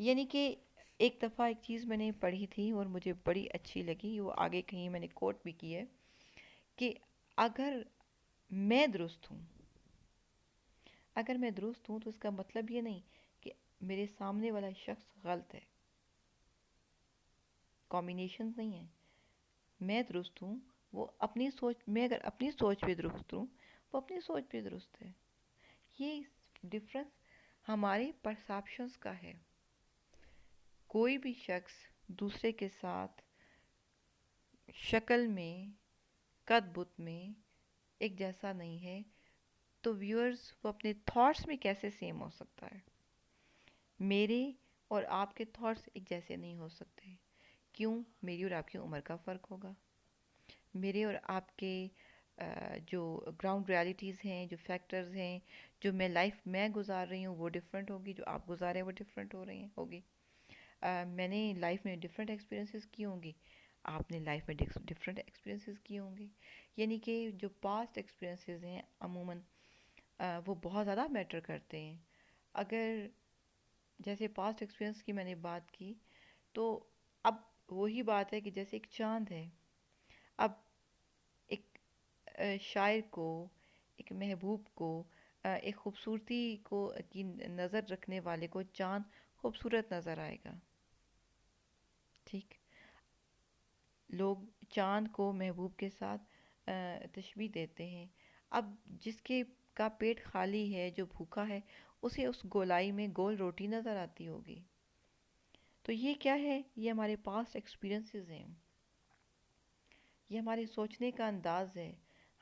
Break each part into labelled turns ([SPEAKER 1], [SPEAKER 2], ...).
[SPEAKER 1] یعنی کہ ایک دفعہ ایک چیز میں نے پڑھی تھی اور مجھے بڑی اچھی لگی، وہ آگے کہیں میں نے کوٹ بھی کی ہے کہ اگر میں درست ہوں، اگر میں درست ہوں تو اس کا مطلب یہ نہیں کہ میرے سامنے والا شخص غلط ہے، کمبینیشنز نہیں ہیں۔ میں درست ہوں، وہ اپنی سوچ، میں اگر اپنی سوچ پہ درست ہوں، وہ اپنی سوچ پہ درست ہے۔ یہ ڈفرنس ہمارے پرسیپشنز کا ہے۔ کوئی بھی شخص دوسرے کے ساتھ شکل میں، قد بت میں ایک جیسا نہیں ہے، تو ویورز وہ اپنے تھاٹس میں کیسے سیم ہو سکتا ہے؟ میرے اور آپ کے تھاٹس ایک جیسے نہیں ہو سکتے۔ کیوں؟ میری اور آپ کی عمر کا فرق ہوگا، میرے اور آپ کے جو گراؤنڈ ریالٹیز ہیں، جو فیکٹرز ہیں، جو لائف میں گزار رہی ہوں وہ ڈفرینٹ ہوگی، جو آپ گزارے ہیں وہ ڈفرینٹ ہو رہی ہیں ہوگی۔ میں نے لائف میں ڈفرینٹ ایکسپیرینسز کی ہوں گی، آپ نے لائف میں ڈفرینٹ ایکسپیرینسز کیے ہوں گے۔ یعنی کہ جو پاسٹ ایکسپیرینسز ہیں عموماً وہ بہت زیادہ میٹر کرتے ہیں۔ اگر جیسے پاسٹ ایکسپیرینس کی میں نے بات کی، تو اب وہی بات ہے کہ جیسے ایک چاند ہے، اب ایک شاعر کو، ایک محبوب کو، ایک خوبصورتی کو کی نظر رکھنے والے کو چاند خوبصورت نظر آئے گا، ٹھیک؟ لوگ چاند کو محبوب کے ساتھ تشبیہ دیتے ہیں۔ اب جس کے کا پیٹ خالی ہے، جو بھوکا ہے، اسے اس گولائی میں گول روٹی نظر آتی ہوگی۔ تو یہ کیا ہے؟ یہ ہمارے پاسٹ ایکسپیرینسز ہیں، یہ ہمارے سوچنے کا انداز ہے۔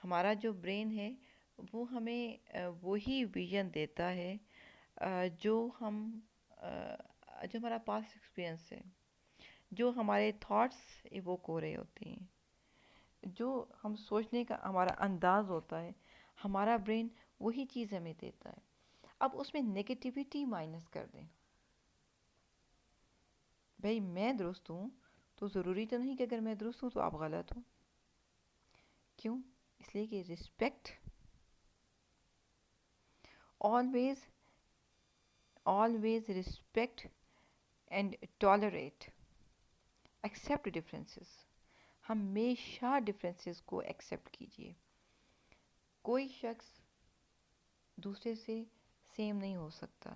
[SPEAKER 1] ہمارا جو برین ہے وہ ہمیں وہی ویژن دیتا ہے جو جو ہمارا پاسٹ ایکسپیرینس ہے، جو ہمارے تھاٹس ایووک ہو رہے ہوتے ہیں، جو ہم سوچنے کا ہمارا انداز ہوتا ہے، ہمارا برین وہی چیز ہمیں دیتا ہے۔ اب اس میں نگیٹیوٹی مائنس کر دیں، بھئی میں درست ہوں تو ضروری تو نہیں کہ اگر میں درست ہوں تو آپ غلط ہوں۔ کیوں؟ اس لیے کہ respect always respect and tolerate accept differences۔ ہمیشہ ڈفرینسز کو ایکسیپٹ کیجیے۔ کوئی شخص دوسرے سے سیم نہیں ہو سکتا۔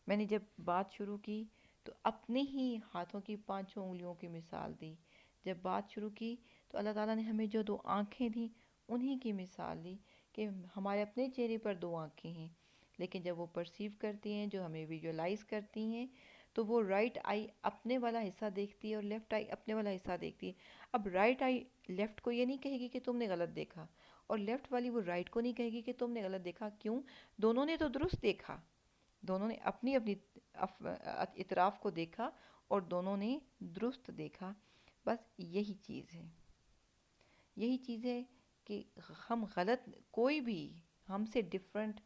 [SPEAKER 1] میں نے جب بات شروع کی تو اپنے ہی ہاتھوں کی 5 انگلیوں کی مثال دی۔ جب بات شروع کی تو اللہ تعالیٰ نے ہمیں جو 2 آنکھیں دیں انہی کی مثال دی کہ ہمارے اپنے چہرے پر 2 آنکھیں ہیں، لیکن جب وہ پرسیو کرتی ہیں، جو ہمیں ویژولائز کرتی ہیں، تو وہ رائٹ آئی اپنے والا حصہ دیکھتی ہے اور لیفٹ آئی اپنے والا حصہ دیکھتی ہے۔ اب رائٹ آئی لیفٹ کو یہ نہیں کہے گی کہ تم نے غلط دیکھا، اور لیفٹ والی وہ رائٹ کو نہیں کہے گی کہ تم نے غلط دیکھا۔ کیوں؟ دونوں نے تو درست دیکھا، دونوں نے اپنی اپنی اطراف کو دیکھا اور دونوں نے درست دیکھا۔ بس یہی چیز ہے، یہی چیز ہے کہ ہم غلط، کوئی بھی ہم سے ڈفرینٹ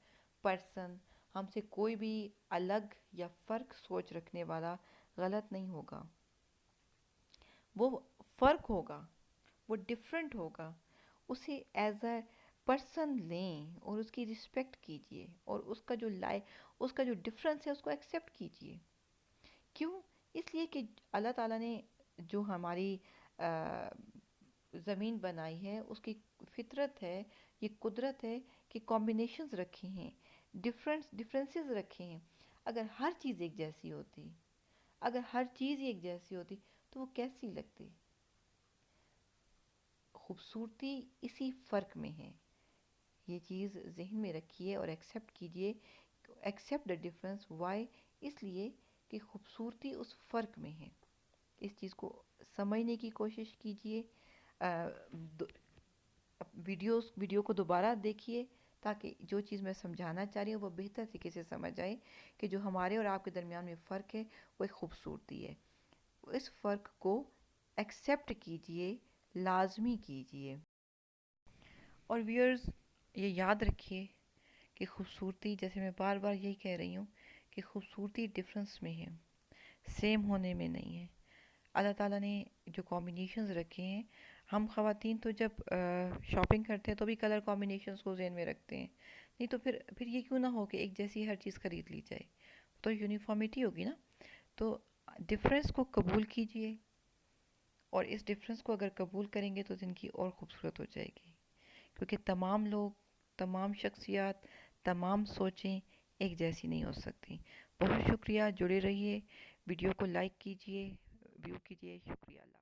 [SPEAKER 1] پرسن، ہم سے کوئی بھی الگ یا فرق سوچ رکھنے والا غلط نہیں ہوگا، وہ فرق ہوگا، وہ ڈفرینٹ ہوگا، اسے ایز اے پرسن لیں اور اس کی رسپیکٹ کیجیے، اور اس کا جو اس کا جو ڈفرینس ہے اس کو ایکسیپٹ کیجیے۔ کیوں؟ اس لیے کہ اللہ تعالیٰ نے جو ہماری زمین بنائی ہے، اس کی فطرت ہے، یہ قدرت ہے کہ کمبینیشنز رکھے ہیں، ڈفرینسز رکھے ہیں۔ اگر ہر چیز ایک جیسی ہوتی، اگر ہر چیز ایک جیسی ہوتی تو وہ کیسی لگتی؟ خوبصورتی اسی فرق میں ہے۔ یہ چیز ذہن میں رکھیے اور ایکسیپٹ کیجیے، ایکسیپٹ دا ڈفرینس۔ وائی؟ اس لیے کہ خوبصورتی اس فرق میں ہے۔ اس چیز کو سمجھنے کی کوشش کیجیے، ویڈیو کو دوبارہ دیکھیے تاکہ جو چیز میں سمجھانا چاہ رہی ہوں وہ بہتر طریقے سے سمجھ آئے کہ جو ہمارے اور آپ کے درمیان میں فرق ہے وہ ایک خوبصورتی ہے۔ اس فرق کو ایکسیپٹ کیجیے، لازمی کیجیے۔ اور ویئرز، یہ یاد رکھیے کہ خوبصورتی، جیسے میں بار بار یہی کہہ رہی ہوں کہ خوبصورتی ڈفرینس میں ہے، سیم ہونے میں نہیں ہے۔ اللہ تعالیٰ نے جو کمبینیشنز رکھے ہیں، ہم خواتین تو جب شاپنگ کرتے ہیں تو بھی کلر کمبینیشنز کو ذہن میں رکھتے ہیں، نہیں تو پھر یہ کیوں نہ ہو کہ ایک جیسی ہر چیز خرید لی جائے۔ تو یونیفارمیٹی ہوگی نا. تو ڈفرینس کو قبول کیجئے، اور اس ڈفرینس کو اگر قبول کریں گے تو زندگی اور خوبصورت ہو جائے گی، کیونکہ تمام لوگ، تمام شخصیات، تمام سوچیں ایک جیسی نہیں ہو سکتی. بہت شکریہ، جڑے رہیے، ویڈیو کو لائک کیجئے، ویو کیجئے. شکریہ. اللہ